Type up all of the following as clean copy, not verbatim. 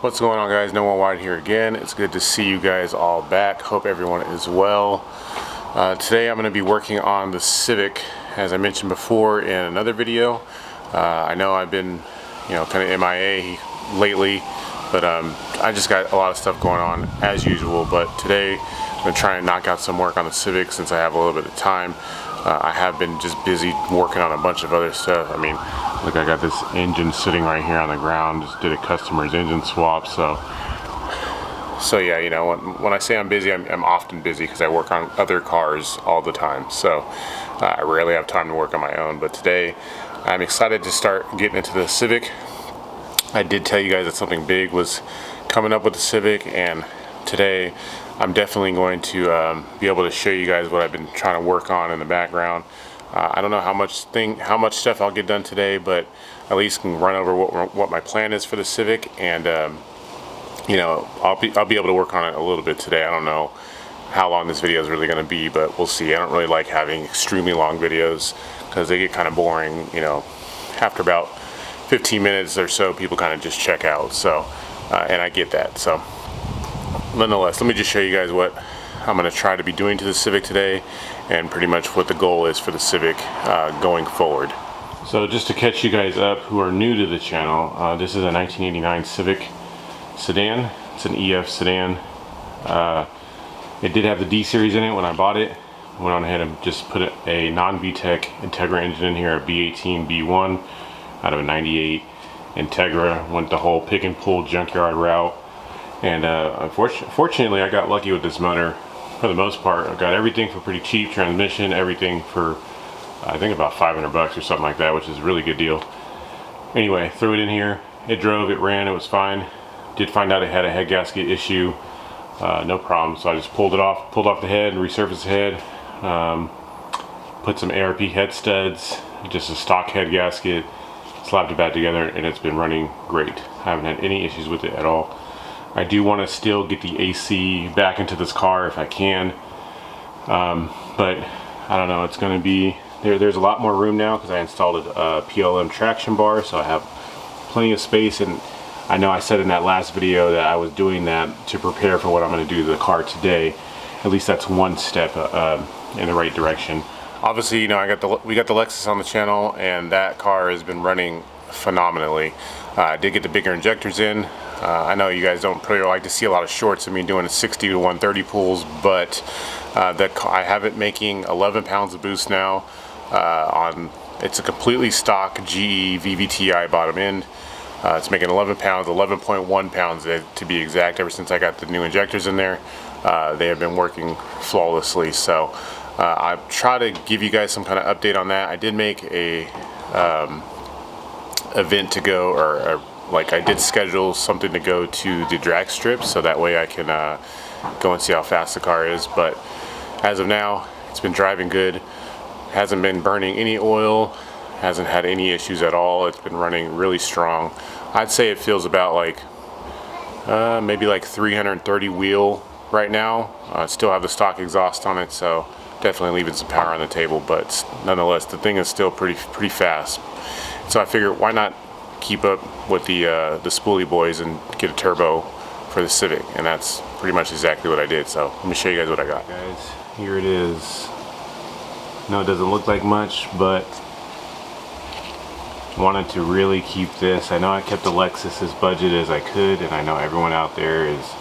What's going on, guys? Noah White here again. It's good to see you guys all back. Hope everyone is well. Today I'm going to be working on the Civic, as I mentioned before in another video. I know I've been, kind of MIA lately, but I just got a lot of stuff going on as usual. But today I'm going to try and knock out some work on the Civic since I have a little bit of time. I have been just busy working on a bunch of other stuff. I mean, look, I got this engine sitting right here on the ground. Just did a customer's engine swap. So yeah, when I say I'm busy, I'm often busy because I work on other cars all the time. So I rarely have time to work on my own. But today I'm excited to start getting into the Civic. I did tell you guys that something big was coming up with the Civic, and today I'm definitely going to be able to show you guys what I've been trying to work on in the background. I don't know how much stuff I'll get done today, but at least can run over what my plan is for the Civic, and I'll be able to work on it a little bit today. I don't know how long this video is really going to be, but we'll see. I don't really like having extremely long videos because they get kind of boring. After about 15 minutes or so, people kind of just check out. So, and I get that. So, nonetheless, let me just show you guys what I'm going to try to be doing to the Civic today, and pretty much what the goal is for the Civic going forward. So just to catch you guys up who are new to the channel, this is a 1989 Civic sedan. It's an EF sedan. It did have the D series in it when I bought it. Went on ahead and just put a non-VTEC Integra engine in here, a B18 B1 out of a 98 Integra. Went the whole pick and pull junkyard route. And unfortunately, I got lucky with this motor for the most part. I got everything for pretty cheap, transmission, everything for I think about 500 bucks or something like that, which is a really good deal. Anyway, threw it in here. It drove, it ran, it was fine. Did find out it had a head gasket issue. No problem. So I just pulled off the head, resurfaced the head, put some ARP head studs, just a stock head gasket, slapped it back together, and it's been running great. I haven't had any issues with it at all. I do want to still get the AC back into this car if I can, but I don't know, it's going to be, there's a lot more room now because I installed a PLM traction bar, so I have plenty of space. And I know I said in that last video that I was doing that to prepare for what I'm going to do to the car today. At least that's one step in the right direction. Obviously, we got the Lexus on the channel, and that car has been running phenomenally. I did get the bigger injectors in. I know you guys don't really like to see a lot of shorts of me doing 60 to 130 pulls, but I have it making 11 pounds of boost now. It's a completely stock GE VVTi bottom end. It's making 11 pounds, 11.1 pounds to be exact. Ever since I got the new injectors in there, they have been working flawlessly. So I try to give you guys some kind of update on that. I did make a event to go, or I did schedule something to go to the drag strip, so that way I can go and see how fast the car is. But as of now, it's been driving good. Hasn't been burning any oil, hasn't had any issues at all. It's been running really strong. I'd say it feels about maybe 330 wheel right now. Still have the stock exhaust on it, so definitely leaving some power on the table, but nonetheless the thing is still pretty fast. So I figured, why not keep up with the spoolie boys and get a turbo for the Civic, and that's pretty much exactly what I did. So let me show you guys what I got. Guys, here it is. No, it doesn't look like much, but wanted to really keep this. I know I kept the Lexus as budget as I could, and I know everyone out there is,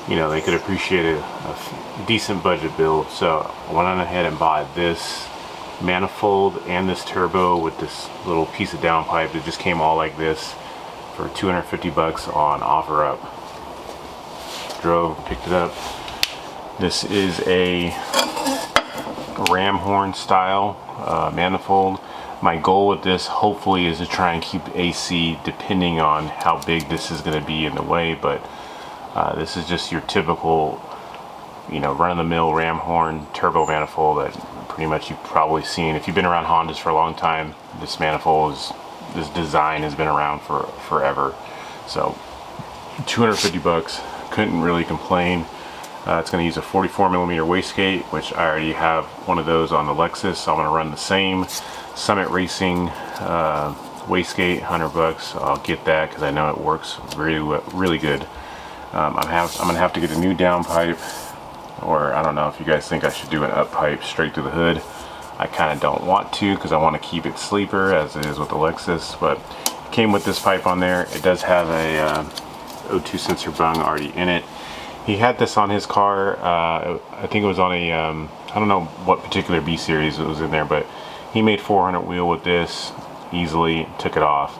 they could appreciate a decent budget build. So I went on ahead and bought this manifold and this turbo with this little piece of downpipe that just came all like this for 250 bucks on OfferUp. Drove, picked it up. This is a ram horn style manifold. My goal with this hopefully is to try and keep AC depending on how big this is going to be in the way, but this is just your typical run-of-the-mill ram horn turbo manifold that pretty much you've probably seen. If you've been around Hondas for a long time, this manifold this design has been around for forever. So 250 bucks, couldn't really complain. It's going to use a 44mm wastegate, which I already have one of those on the Lexus, so I'm going to run the same Summit Racing wastegate, $100. I'll get that because I know it works really good. I'm gonna have to get a new downpipe, or I don't know if you guys think I should do an up pipe straight to the hood. I kind of don't want to because I want to keep it sleeper as it is with the Lexus, but it came with this pipe on there. It does have a O2 sensor bung already in it. He had this on his car. I think it was on a I don't know what particular B series it was in there, but he made 400 wheel with this easily, took it off.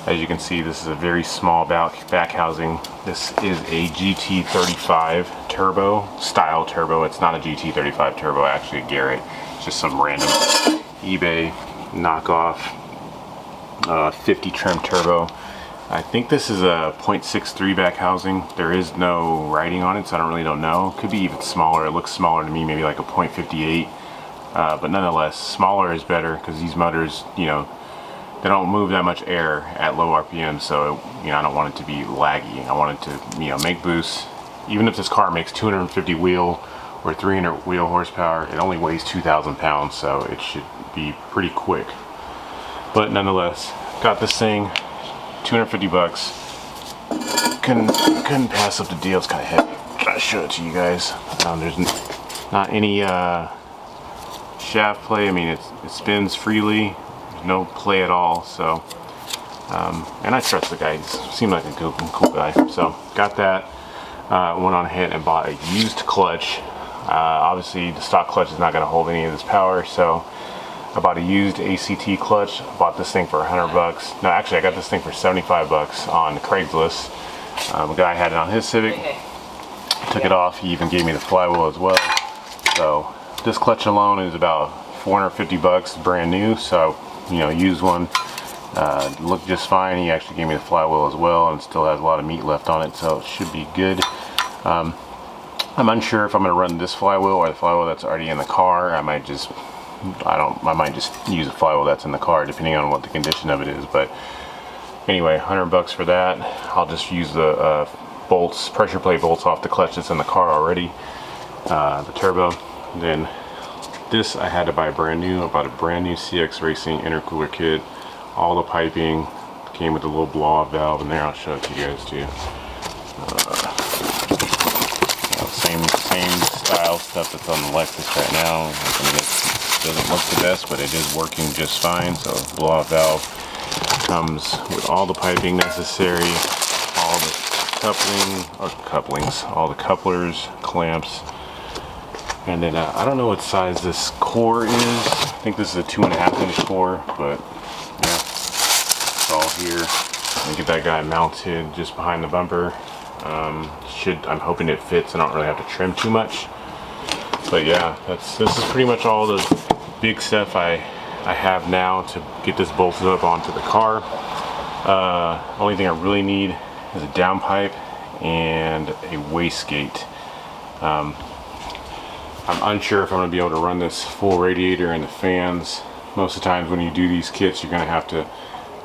As you can see, this is a very small back housing. This is a GT35 turbo, style turbo. It's not a GT35 turbo, actually a Garrett. It's just some random eBay knockoff 50 trim turbo. I think this is a 0.63 back housing. There is no writing on it, so I don't know. Could be even smaller. It looks smaller to me, maybe like a 0.58. But nonetheless, smaller is better because these motors, you know, they don't move that much air at low RPM, so you know, I don't want it to be laggy. I want it to, you know, make boost. Even if this car makes 250 wheel or 300 wheel horsepower, it only weighs 2,000 pounds, so it should be pretty quick. But nonetheless, got this thing, $250. Couldn't pass up the deal. It's kind of heavy. Try to show it to you guys. There's not any shaft play. I mean, it spins freely. No play at all, so and I trust the guy. He seemed like a cool guy, so got that. Went on ahead and bought a used clutch. Obviously the stock clutch is not going to hold any of this power, so I bought a used ACT clutch. Bought this thing for $100. No, actually I got this thing for $75 on Craigslist. The guy had it on his Civic, took it off. He even gave me the flywheel as well. So this clutch alone is about $450 brand new, so you know, used one, looked just fine. He actually gave me the flywheel as well, and still has a lot of meat left on it, so it should be good. I'm unsure if I'm going to run this flywheel or the flywheel that's already in the car. I might just use the flywheel that's in the car, depending on what the condition of it is. But anyway, $100 for that. I'll just use the bolts, pressure plate bolts off the clutch that's in the car already, the turbo. Then this I had to buy brand new. I bought a brand new CX Racing intercooler kit. All the piping came with a little blow-off valve in there. I'll show it to you guys too. Same style stuff that's on the Lexus right now. I mean, it doesn't look the best, but it is working just fine. So blow-off valve comes with all the piping necessary, all the all the couplers, clamps. And then I don't know what size this core is. I think this is a 2.5 inch core, but yeah, it's all here. Let me get that guy mounted just behind the bumper. I'm hoping it fits. I don't really have to trim too much. But yeah, this is pretty much all the big stuff I have now to get this bolted up onto the car. Only thing I really need is a downpipe and a wastegate. I'm unsure if I'm going to be able to run this full radiator and the fans. Most of the times when you do these kits, you're going to have to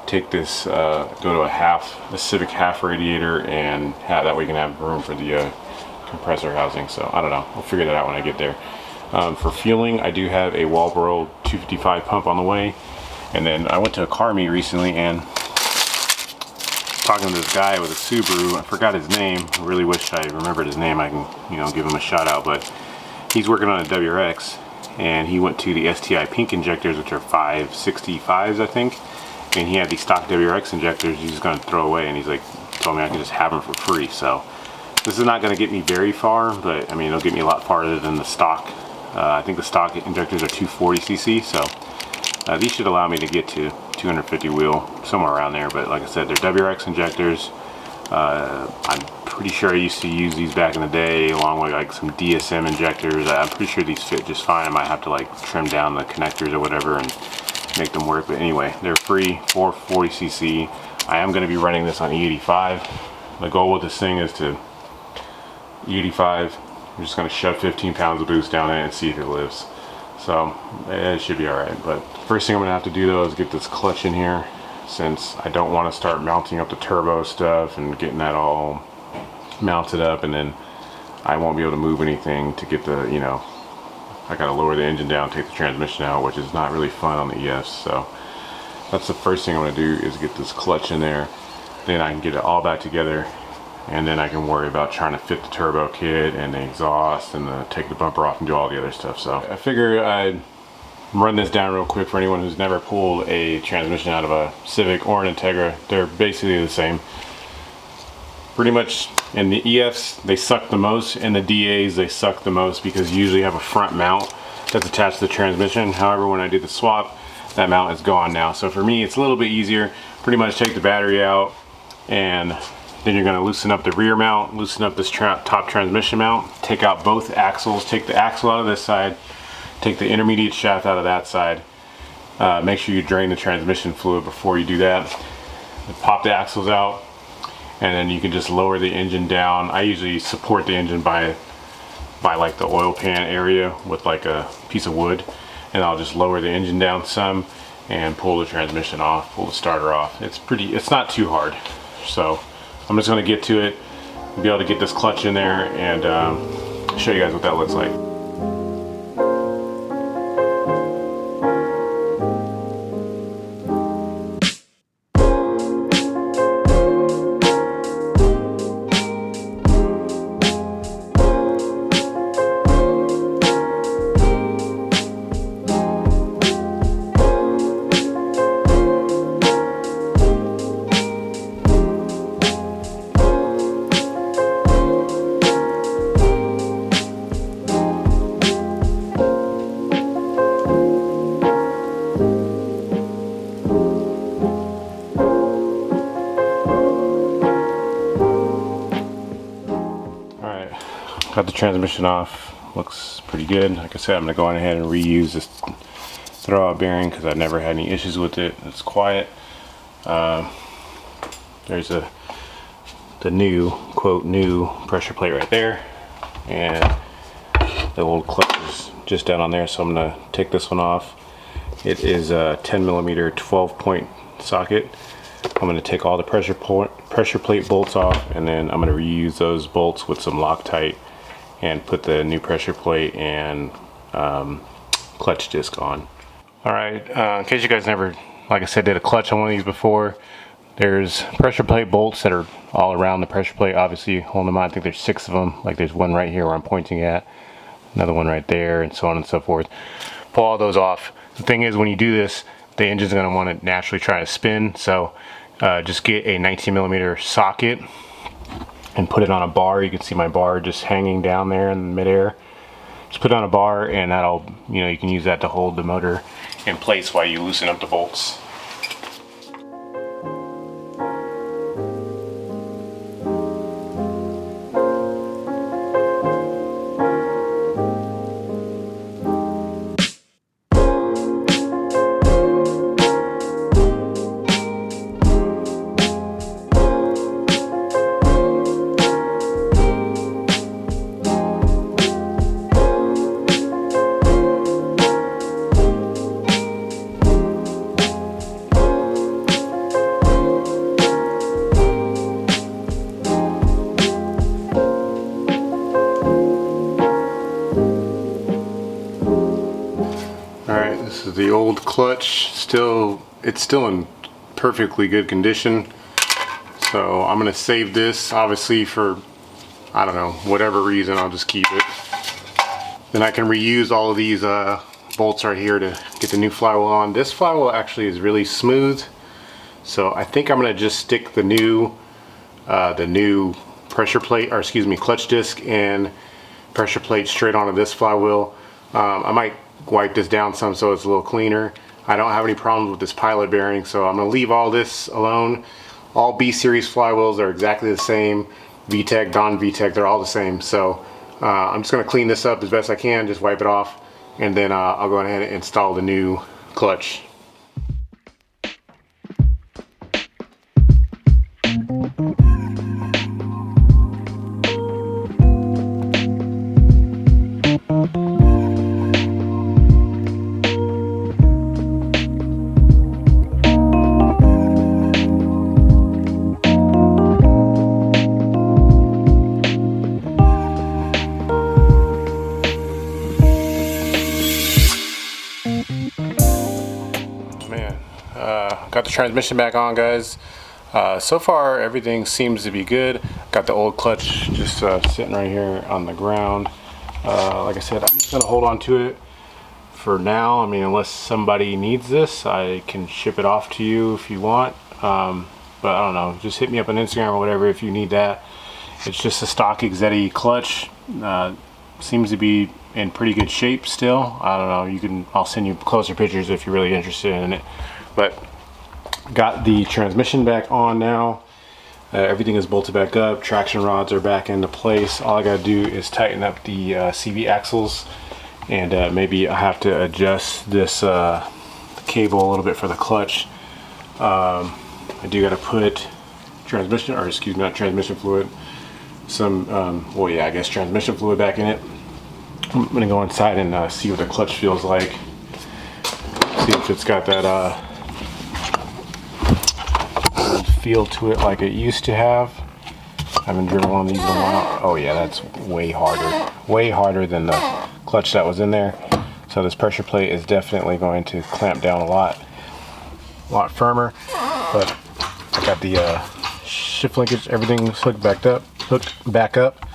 take this, go to a Civic half radiator, and that way you can have room for the compressor housing. So I don't know. We'll figure that out when I get there. For fueling, I do have a Walbro 255 pump on the way. And then I went to a car meet recently and talking to this guy with a Subaru. I forgot his name. I really wish I remembered his name. I can, you know, give him a shout out, but he's working on a WRX, and he went to the STI pink injectors, which are 565s, I think, and he had these stock WRX injectors he's going to throw away, and he's like, told me I can just have them for free. So this is not going to get me very far, but I mean, it'll get me a lot farther than the stock. I think the stock injectors are 240cc, so these should allow me to get to 250 wheel, somewhere around there. But like I said, they're WRX injectors. I'm pretty sure I used to use these back in the day, along with like some DSM injectors. I'm pretty sure these fit just fine. I might have to like trim down the connectors or whatever and make them work. But anyway, they're free, 440cc. I am going to be running this on E85. The goal with this thing is to E85. I'm just going to shove 15 pounds of boost down in it and see if it lives. So it should be alright. But first thing I'm going to have to do though is get this clutch in here, since I don't want to start mounting up the turbo stuff and getting that all mounted up, and then I won't be able to move anything to get the, you know, I gotta lower the engine down, take the transmission out, which is not really fun on the EFs. So That's the first thing I'm gonna do, is get this clutch in there. Then I can get it all back together, and then I can worry about trying to fit the turbo kit and the exhaust and take the bumper off and do all the other stuff. So I figure I'd run this down real quick for anyone who's never pulled a transmission out of a Civic or an Integra. They're basically the same. Pretty much in the EFs, they suck the most. In the DAs, they suck the most because you usually have a front mount that's attached to the transmission. However, when I did the swap, that mount is gone now. So for me, it's a little bit easier. Pretty much take the battery out, and then you're gonna loosen up the rear mount, loosen up this top transmission mount, take out both axles, take the axle out of this side, take the intermediate shaft out of that side. Make sure you drain the transmission fluid before you do that. Pop the axles out, and then you can just lower the engine down. I usually support the engine by like the oil pan area with like a piece of wood, and I'll just lower the engine down some and pull the transmission off, pull the starter off. It's not too hard. So I'm just gonna get to it, be able to get this clutch in there, and show you guys what that looks like. Got the transmission off, looks pretty good. Like I said, I'm gonna go on ahead and reuse this throwout bearing because I've never had any issues with it. It's quiet. There's the new, quote, new pressure plate right there, and the old clutch is just down on there, so I'm gonna take this one off. It is a 10mm 12-point socket. I'm gonna take all the pressure plate bolts off, and then I'm gonna reuse those bolts with some Loctite and put the new pressure plate and clutch disc on. All right, in case you guys never, like I said, did a clutch on one of these before, there's pressure plate bolts that are all around the pressure plate, obviously holding them on. I think there's 6 of them. Like there's one right here where I'm pointing at, another one right there, and so on and so forth. Pull all those off. The thing is, when you do this, the engine's gonna want to naturally try to spin, so just get a 19mm socket and put it on a bar. You can see my bar just hanging down there in midair. Just put it on a bar, and that'll, you can use that to hold the motor in place while you loosen up the bolts. This is the old clutch. It's still in perfectly good condition. So I'm gonna save this, obviously, for, I don't know, whatever reason. I'll just keep it. Then I can reuse all of these bolts right here to get the new flywheel on. This flywheel actually is really smooth, so I think I'm gonna just stick the new pressure plate, or excuse me, clutch disc and pressure plate straight onto this flywheel. I might wipe this down some so it's a little cleaner. I don't have any problems with this pilot bearing, so I'm gonna leave all this alone. All B series flywheels are exactly the same. VTEC, non-VTEC, they're all the same. So I'm just gonna clean this up as best I can, just wipe it off, and then I'll go ahead and install the new clutch. transmission back on, guys. So far everything seems to be good. Got the old clutch just sitting right here on the ground. Like I said, I'm just gonna hold on to it for now. I mean, unless somebody needs this, I can ship it off to you if you want. But I don't know, just hit me up on Instagram or whatever if you need that. It's just a stock Exetti clutch. Seems to be in pretty good shape still. I don't know, I'll send you closer pictures if you're really interested in it. But got the transmission back on now. Everything is bolted back up. Traction rods are back into place. All I gotta do is tighten up the CV axles, and maybe I have to adjust this cable a little bit for the clutch. I do gotta put transmission fluid, well, yeah, I guess transmission fluid back in it. I'm gonna go inside and see what the clutch feels like. See if it's got that feel to it like it used to have. I haven't driven one of these in a while. Oh yeah, that's way harder than the clutch that was in there. So this pressure plate is definitely going to clamp down a lot firmer. But I got the shift linkage, everything's hooked back up,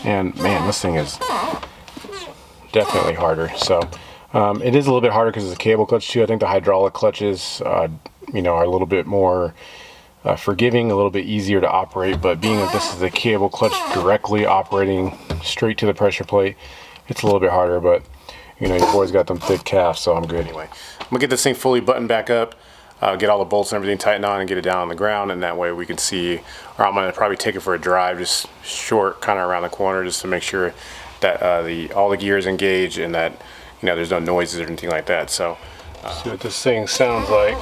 and man, this thing is definitely harder. So it is a little bit harder because it's a cable clutch too. I think the hydraulic clutches are a little bit more forgiving, a little bit easier to operate, but being that this is a cable clutch directly operating straight to the pressure plate, it's a little bit harder. But your boy's got them thick calves, so I'm good. Anyway, I'm gonna get this thing fully buttoned back up, get all the bolts and everything tightened on, and get it down on the ground, and that way we can see, or I'm gonna probably take it for a drive, just short, kind of around the corner, just to make sure that all the gears engage and that there's no noises or anything like that. So see what this thing sounds like.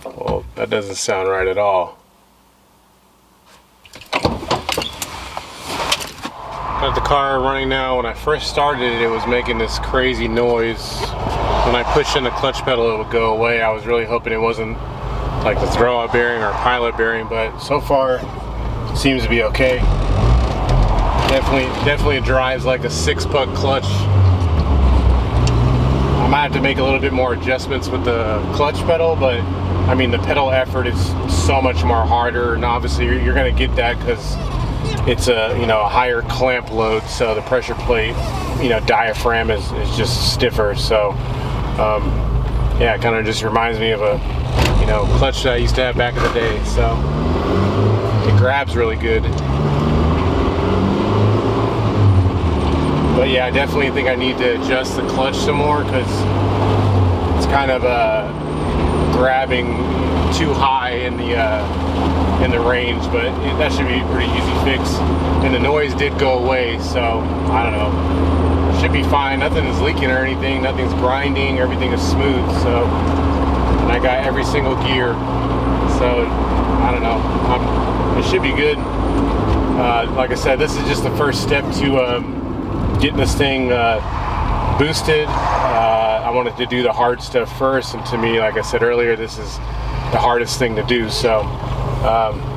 Well, that doesn't sound right at all. Got the car running now. When I first started it was making this crazy noise. When I pushed in the clutch pedal it would go away. I was really hoping it wasn't like the throwout bearing or pilot bearing, but so far it seems to be okay. Definitely drives like a 6-puck clutch. I might have to make a little bit more adjustments with the clutch pedal, but I mean the pedal effort is so much more harder, and obviously you're going to get that because it's a higher clamp load, so the pressure plate diaphragm is just stiffer. So yeah, it kind of just reminds me of a clutch that I used to have back in the day. So it grabs really good. But yeah, I definitely think I need to adjust the clutch some more because it's kind of grabbing too high in the range, but that should be a pretty easy fix. And the noise did go away, so I don't know, should be fine. Nothing is leaking or anything, nothing's grinding, everything is smooth. So, and I got every single gear, so I don't know, it should be good. Like I said, this is just the first step to getting this thing boosted. I wanted to do the hard stuff first, and to me, like I said earlier, this is the hardest thing to do. So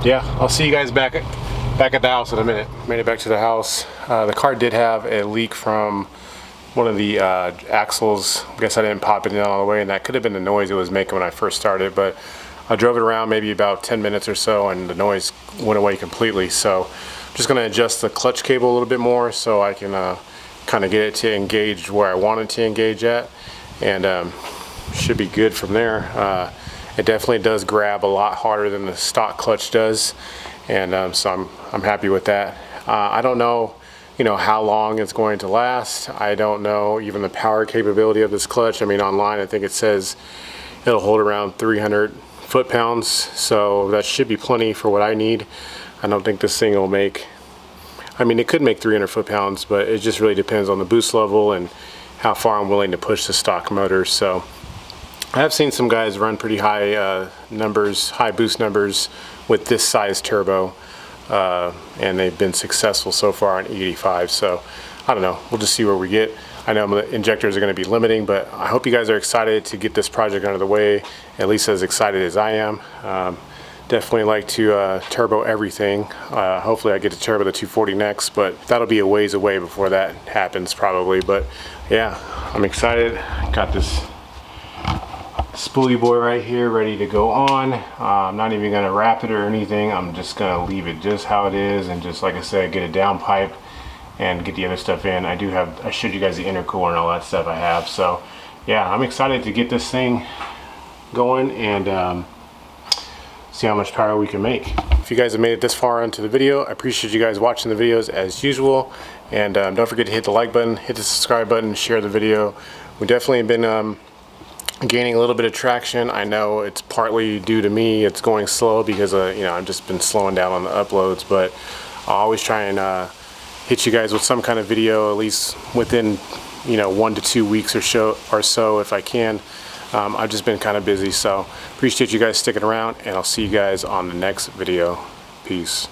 yeah, I'll see you guys back at the house in a minute. Made it back to the house. The car did have a leak from one of the axles. I guess I didn't pop it in all the way, and that could have been the noise it was making when I first started, but I drove it around maybe about 10 minutes or so and the noise went away completely. So I'm just going to adjust the clutch cable a little bit more so I can kind of get it to engage where I want it to engage at, and should be good from there. It definitely does grab a lot harder than the stock clutch does, and so I'm happy with that. I don't know how long it's going to last. I don't know even the power capability of this clutch. I mean, online I think it says it'll hold around 300 foot-pounds, so that should be plenty for what I need. I don't think this thing will make, I mean, it could make 300 foot-pounds, but it just really depends on the boost level and how far I'm willing to push the stock motor. So I have seen some guys run pretty high numbers, high boost numbers with this size turbo, and they've been successful so far on E85. So I don't know, we'll just see where we get. I know the injectors are going to be limiting, but I hope you guys are excited to get this project under the way, at least as excited as I am. Definitely like to turbo everything. Hopefully I get to turbo the 240 next, but that'll be a ways away before that happens probably. But yeah, I'm excited. Got this spoolie boy right here ready to go on. I'm not even gonna wrap it or anything. I'm just gonna leave it just how it is, and just like I said, get a down pipe and get the other stuff in. I showed you guys the intercooler and all that stuff I have. So yeah, I'm excited to get this thing going and see how much power we can make. If you guys have made it this far into the video, I appreciate you guys watching the videos as usual. And don't forget to hit the like button, hit the subscribe button, share the video. We definitely have been gaining a little bit of traction. I know it's partly due to me. It's going slow because you know, I've just been slowing down on the uploads, but I'll always try and hit you guys with some kind of video, at least within, you know, 1 to 2 weeks or so if I can. I've just been kind of busy, so appreciate you guys sticking around, and I'll see you guys on the next video. Peace.